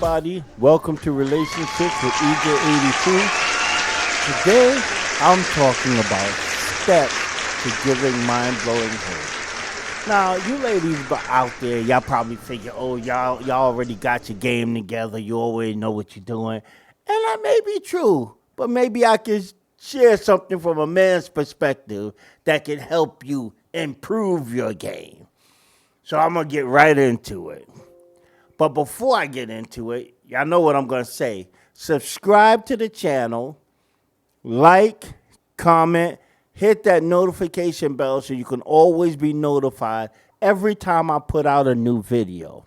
everybody. Welcome to Relationships with EJ82. Today, I'm talking about steps to giving mind-blowing head. Now, you ladies out there, y'all probably figure, oh, y'all already got your game together. You already know what you're doing. And that may be true, but maybe I can share something from a man's perspective that can help you improve your game. So I'm going to get right into it. But before I get into it, y'all know what I'm going to say. Subscribe to the channel, like, comment, hit that notification bell so you can always be notified every time I put out a new video.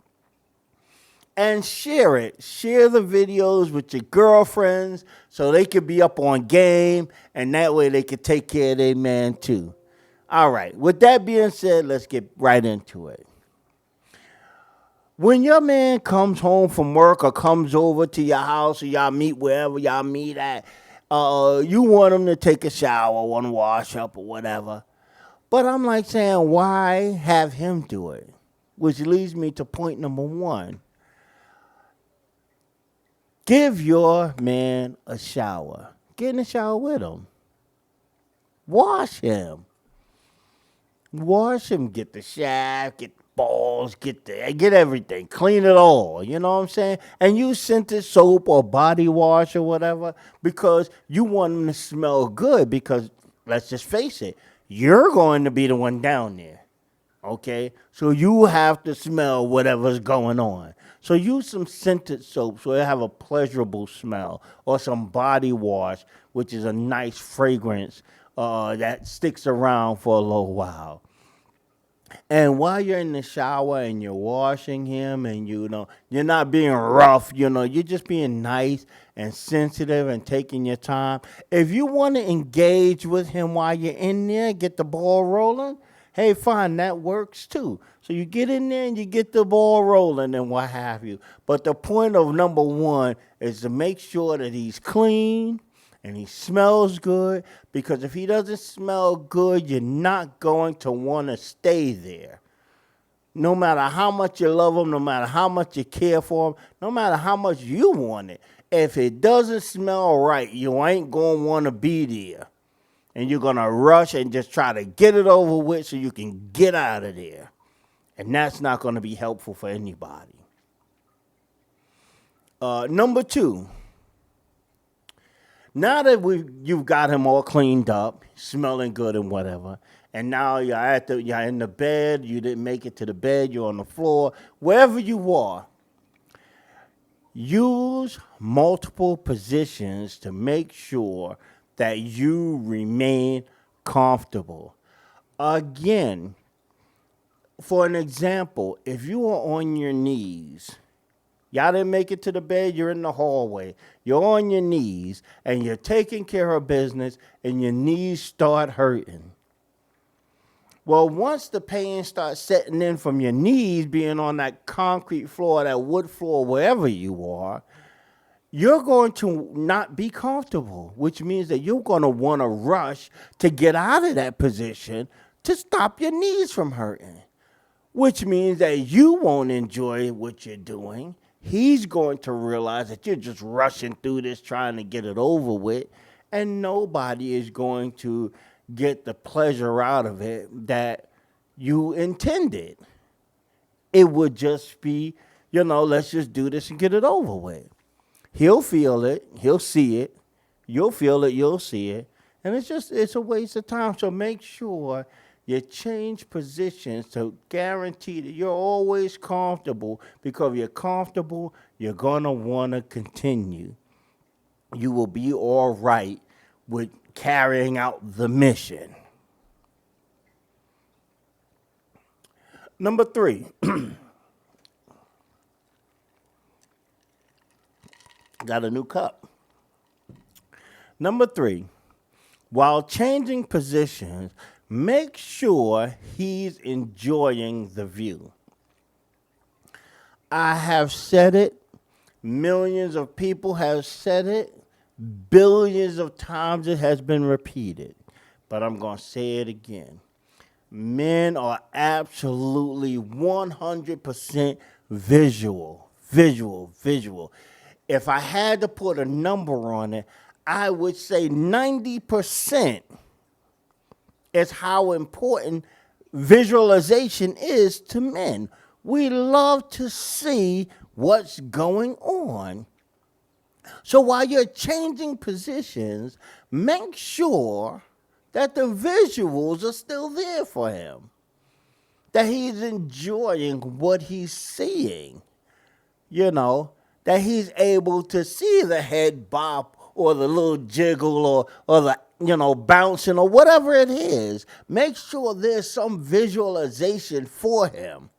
And share it. Share the videos with your girlfriends so they could be up on game, and that way they could take care of their man too. All right, with that being said, let's get right into it. When your man comes home from work or comes over to your house or y'all meet wherever y'all meet at, you want him to take a shower, want to wash up or whatever. But I'm like saying, why have him do it? Which leads me to point number one. Give your man a shower. Get in the shower with him. Wash him. Wash him. Get the shaft, get the balls, get everything. Clean it all. You know what I'm saying? And use scented soap or body wash or whatever because you want him to smell good because, let's just face it, you're going to be the one down there. Okay? So you have to smell whatever's going on. So use some scented soap so it have a pleasurable smell, or some body wash, which is a nice fragrance that sticks around for a little while. And while you're in the shower and you're washing him and you're not being rough, you're just being nice and sensitive and taking your time. If you want to engage with him while you're in there, get the ball rolling, hey, fine, that works too. So you get in there and you get the ball rolling and what have you. But the point of number one is to make sure that he's clean and he smells good, because if he doesn't smell good, you're not going to want to stay there. No matter how much you love him, no matter how much you care for him, no matter how much you want it, if it doesn't smell right, you ain't going to want to be there. And you're going to rush and just try to get it over with so you can get out of there. And that's not going to be helpful for anybody. Number two. Now that you've got him all cleaned up, smelling good and whatever, and now you're in the bed, you didn't make it to the bed, you're on the floor, wherever you are, use multiple positions to make sure that you remain comfortable. Again, for an example, if you are on your knees, y'all didn't make it to the bed, you're in the hallway, you're on your knees, and you're taking care of business, and your knees start hurting. Well, once the pain starts setting in from your knees being on that concrete floor, that wood floor, wherever you are, you're going to not be comfortable, which means that you're going to want to rush to get out of that position to stop your knees from hurting, which means that you won't enjoy what you're doing. He's going to realize that you're just rushing through this, trying to get it over with, and nobody is going to get the pleasure out of it that you intended. It would just be, let's just do this and get it over with. He'll feel it, he'll see it, you'll feel it, you'll see it, and it's a waste of time. So make sure you change positions to guarantee that you're always comfortable, because if you're comfortable, you're going to want to continue. You will be all right with carrying out the mission. Number three. Got a new cup. Number three. While changing positions, make sure he's enjoying the view. I have said it. Millions of people have said it. Billions of times it has been repeated. But I'm going to say it again. Men are absolutely 100% visual. visual, visual. If I had to put a number on it, I would say 90% is how important visualization is to men. We love to see what's going on. So while you're changing positions, make sure that the visuals are still there for him, that he's enjoying what he's seeing, that he's able to see the head bop or the little jiggle or the, bouncing or whatever it is. Make sure there's some visualization for him.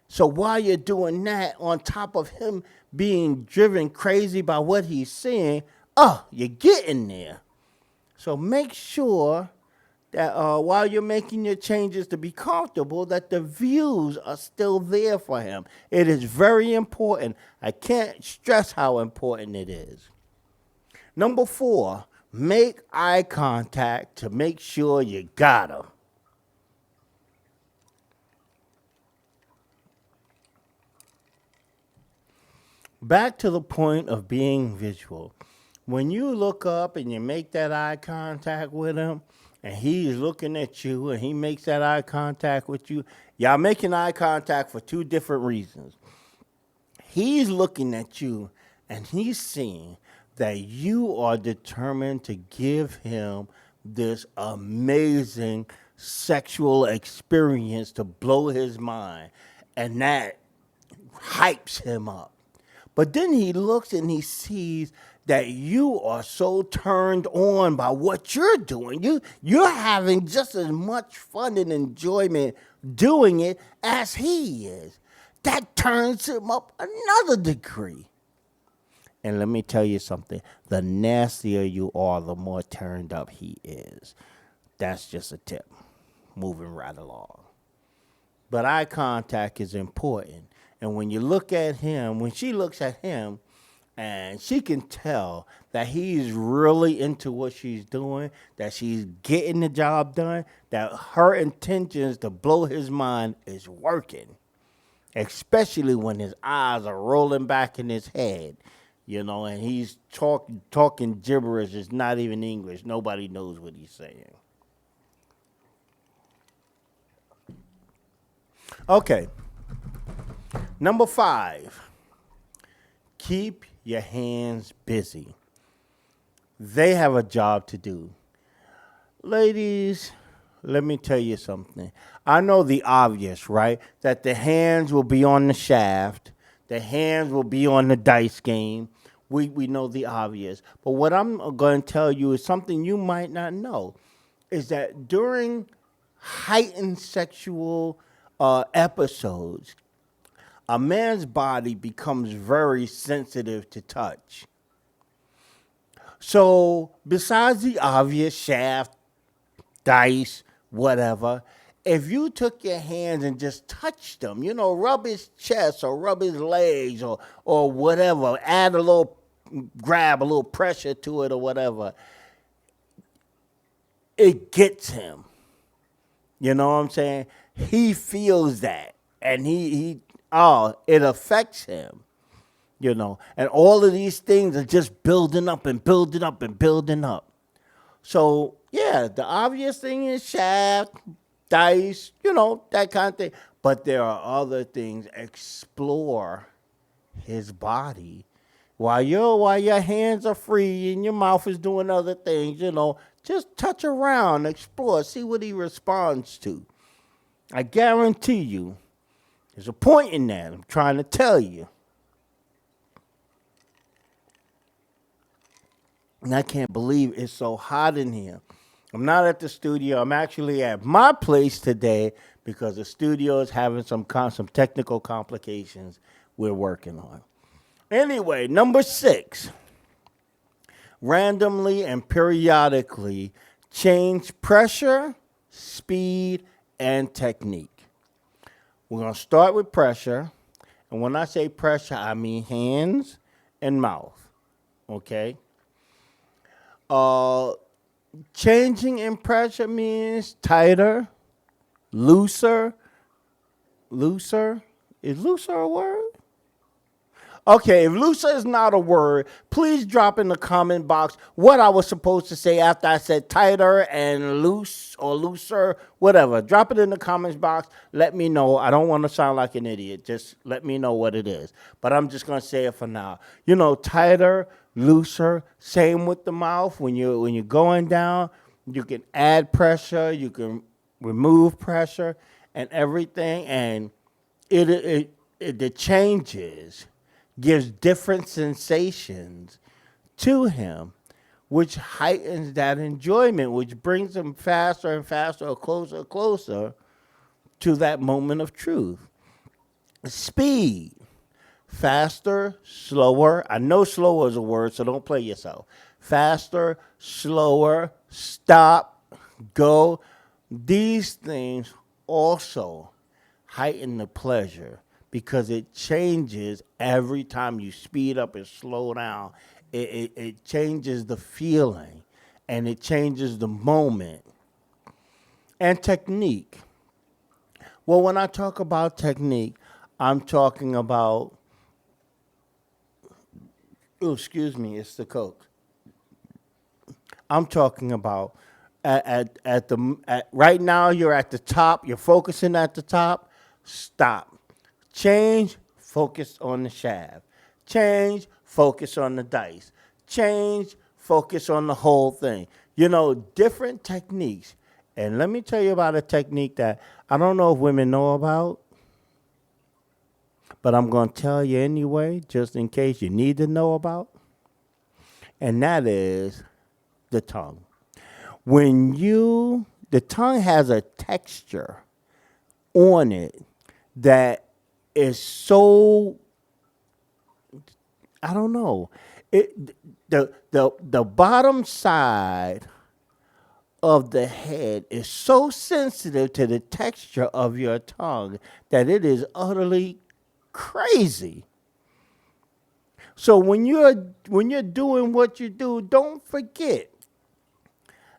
So while you're doing that, on top of him being driven crazy by what he's seeing, you're getting there. So make sure that while you're making your changes to be comfortable, that the views are still there for him. It is very important. I can't stress how important it is. Number 4, make eye contact to make sure you got him. Back to the point of being visual. When you look up and you make that eye contact with him, and he's looking at you and he makes that eye contact with you, y'all making eye contact for 2 different reasons. He's looking at you and he's seeing that you are determined to give him this amazing sexual experience to blow his mind, and that hypes him up. But then he looks and he sees that you are so turned on by what you're doing. You're having just as much fun and enjoyment doing it as he is. That turns him up another degree. And let me tell you something. The nastier you are, the more turned up he is. That's just a tip. Moving right along. But eye contact is important. And when you look at him, when she looks at him, and she can tell that he's really into what she's doing, that she's getting the job done, that her intentions to blow his mind is working, especially when his eyes are rolling back in his head, and he's talking gibberish. It's not even English. Nobody knows what he's saying. Okay. Number 5, keep your hands busy. They have a job to do. Ladies, let me tell you something. I know the obvious, right? That the hands will be on the shaft. The hands will be on the dice game. We know the obvious. But what I'm going to tell you is something you might not know, is that during heightened sexual episodes, a man's body becomes very sensitive to touch. So besides the obvious shaft, dice, whatever, if you took your hands and just touched them, rub his chest or rub his legs or whatever, grab a little pressure to it or whatever, it gets him. You know what I'm saying? He feels that, and it affects him, and all of these things are just building up and building up and building up. So, yeah, the obvious thing is shaft, dice, that kind of thing. But there are other things. Explore his body. While your hands are free and your mouth is doing other things, just touch around, explore, see what he responds to. I guarantee you, there's a point in that. I'm trying to tell you. And I can't believe it's so hot in here. I'm not at the studio. I'm actually at my place today because the studio is having some technical complications we're working on. Anyway, number 6. Randomly and periodically change pressure, speed, and technique. We're going to start with pressure. And when I say pressure, I mean hands and mouth. Okay? Changing in pressure means tighter, looser. Looser? Is looser a word? Okay, if looser is not a word, please drop in the comment box what I was supposed to say after I said tighter and loose or looser, whatever. Drop it in the comments box. Let me know. I don't want to sound like an idiot. Just let me know what it is. But I'm just going to say it for now. You know, tighter, looser, same with the mouth. When you're going down, you can add pressure, you can remove pressure and everything, and the changes gives different sensations to him, which heightens that enjoyment, which brings him faster and faster or closer to that moment of truth. Speed. Faster, slower. I know slower is a word, so don't play yourself. Faster, slower, stop, go. These things also heighten the pleasure because it changes every time you speed up and slow down. It changes the feeling and it changes the moment. And technique. Well, when I talk about technique, I'm talking about, oh, excuse me, it's the Coke. I'm talking about right now you're at the top, you're focusing at the top, stop. Change, focus on the shaft. Change, focus on the dice. Change, focus on the whole thing. You know, different techniques. And let me tell you about a technique that I don't know if women know about, but I'm going to tell you anyway, just in case you need to know about. And that is the tongue. The tongue has a texture on it that is so, I don't know. The bottom side of the head is so sensitive to the texture of your tongue that it is utterly crazy. So when you're doing what you do, don't forget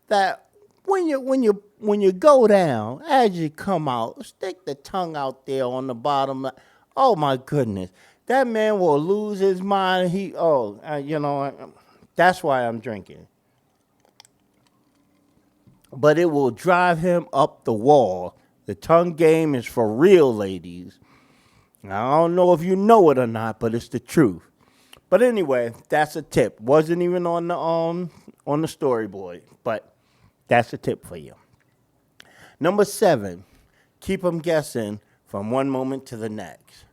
that when you go down, as you come out, stick the tongue out there on the bottom. Oh my goodness, that man will lose his mind. That's why I'm drinking. But it will drive him up the wall. The tongue game is for real, ladies. Now, I don't know if you know it or not, but it's the truth. But anyway, that's a tip. Wasn't even on the storyboard, but that's a tip for you. Number 7, keep them guessing from one moment to the next.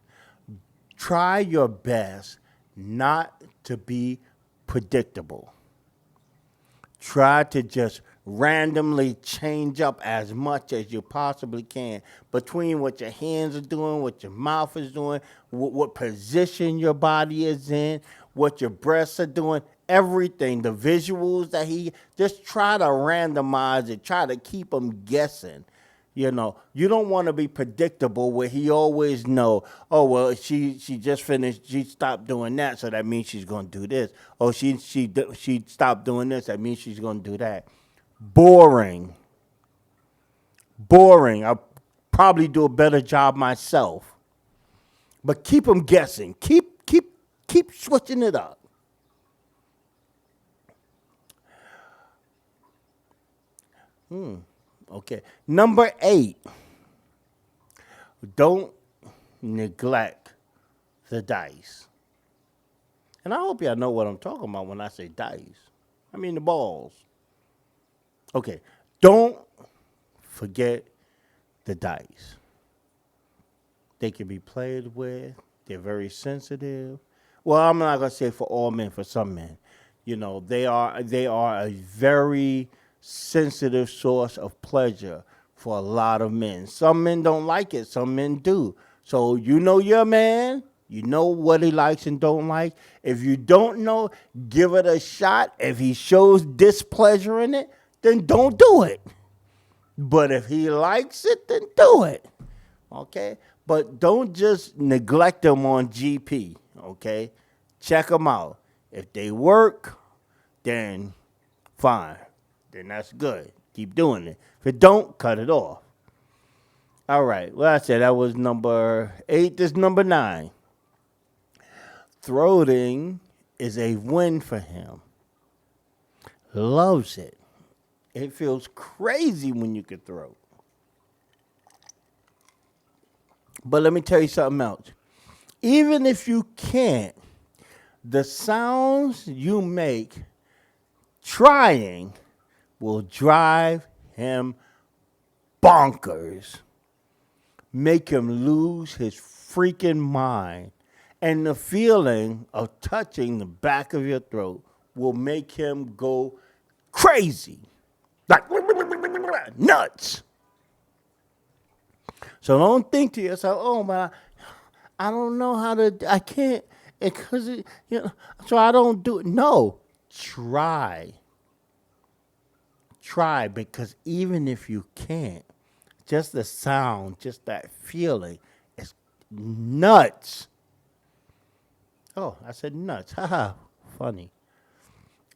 Try your best not to be predictable. Try to just randomly change up as much as you possibly can between what your hands are doing, what your mouth is doing, what position your body is in, what your breasts are doing, everything, the visuals that just try to randomize it, try to keep them guessing. You know, you don't want to be predictable where he always know, oh, well, she just finished, she stopped doing that, so that means she's going to do this. Oh, she stopped doing this, that means she's going to do that. Boring. I'll probably do a better job myself. But keep them guessing. Keep switching it up. Okay. Number 8. Don't neglect the dice. And I hope y'all know what I'm talking about when I say dice. I mean the balls. Okay. Don't forget the dice. They can be played with. They're very sensitive. Well, I'm not going to say for all men, for some men. You know, they are a very sensitive source of pleasure for a lot of men. Some men don't like it. Some men do. So you know your man. You know what he likes and don't like. If you don't know, give it a shot. If he shows displeasure in it, then don't do it. But if he likes it, then do it. Okay? But don't just neglect them on GP. Okay? Check them out. If they work, then fine. Then that's good. Keep doing it. If it don't, cut it off. All right. Well, I said that was number 8. This is number 9. Throating is a win for him. Loves it. It feels crazy when you can throat. But let me tell you something else. Even if you can't, the sounds you make trying will drive him bonkers. Make him lose his freaking mind. And the feeling of touching the back of your throat will make him go crazy. Like nuts. So don't think to yourself, oh, man, I don't know how to, I can't, because, so I don't do it. No, try. Try, because even if you can't, just the sound, just that feeling is nuts. Oh, I said nuts. Haha, funny.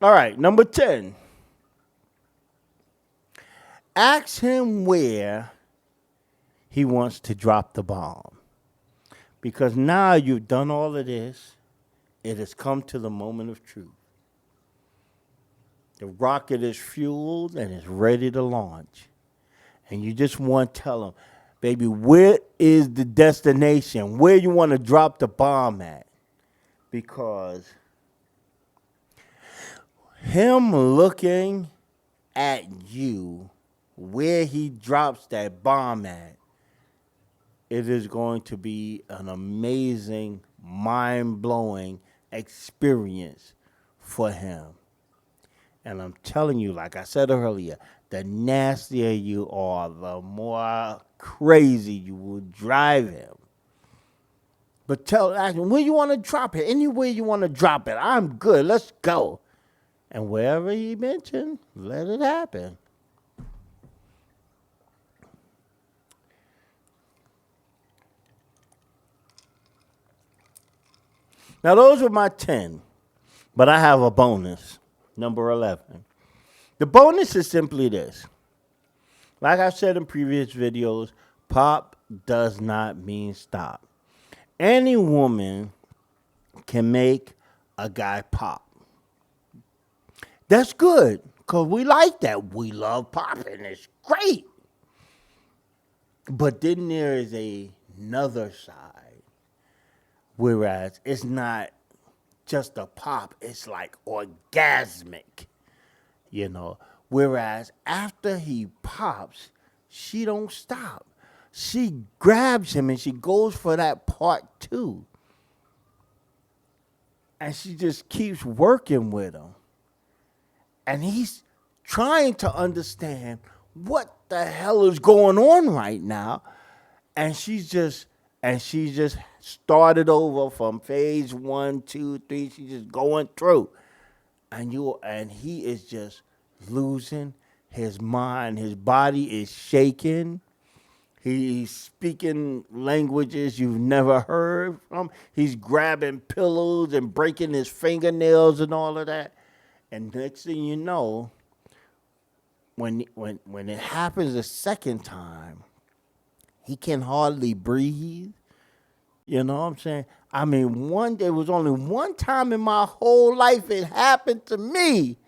All right, number 10. Ask him where he wants to drop the bomb. Because now you've done all of this, it has come to the moment of truth. The rocket is fueled and is ready to launch. And you just want to tell him, baby, where is the destination? Where you want to drop the bomb at? Because him looking at you, where he drops that bomb at, it is going to be an amazing, mind-blowing experience for him. And I'm telling you, like I said earlier, the nastier you are, the more crazy you will drive him. But ask him, where you want to drop it? Anywhere you want to drop it. I'm good. Let's go. And wherever he mentioned, let it happen. Now, those were my 10, but I have a bonus, number 11. The bonus is simply this. Like I've said in previous videos, pop does not mean stop. Any woman can make a guy pop. That's good, because we like that. We love popping. It's great. But then there is another side, whereas it's not just a pop. It's like orgasmic, Whereas after he pops, she don't stop. She grabs him and she goes for that part too. And she just keeps working with him. And he's trying to understand what the hell is going on right now. And she just started over from phase 1, 2, 3. She's just going through. And he is just losing his mind. His body is shaking. He's speaking languages you've never heard from. He's grabbing pillows and breaking his fingernails and all of that. And next thing you know, when it happens a second time, he can hardly breathe. You know what I'm saying? I mean, there was only one time in my whole life it happened to me.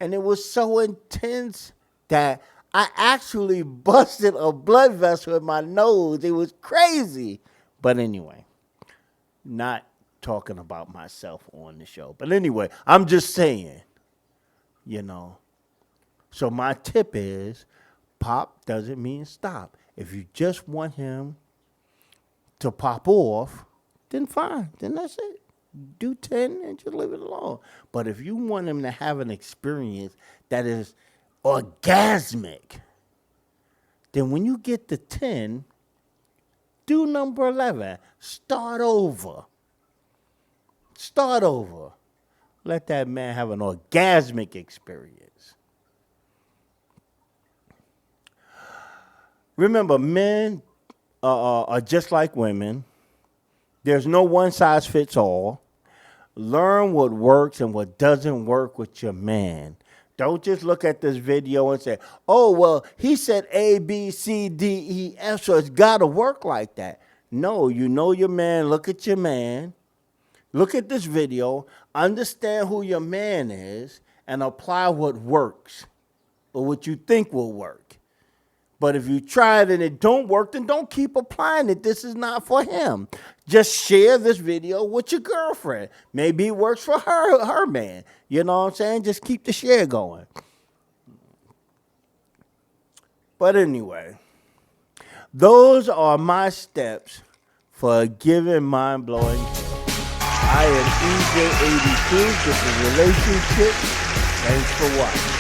And it was so intense that I actually busted a blood vessel in my nose. It was crazy. But anyway, not talking about myself on the show. But anyway, I'm just saying, So my tip is, pop doesn't mean stop. If you just want him to pop off, then fine. Then that's it. Do 10 and just leave it alone. But if you want him to have an experience that is orgasmic, then when you get to 10, do number 11. Start over. Let that man have an orgasmic experience. Remember, men are just like women. There's no one size fits all. Learn what works and what doesn't work with your man. Don't just look at this video and say, oh, well, he said A, B, C, D, E, F, so it's got to work like that. No, you know your man. Look at your man. Look at this video, understand who your man is, and apply what works or what you think will work. But if you try it and it don't work, then don't keep applying it. This is not for him. Just share this video with your girlfriend. Maybe it works for her man. You know what I'm saying? Just keep the share going. But anyway, those are my steps for a given mind-blowing hit. I am EJ82. This is Relationship. Thanks for watching.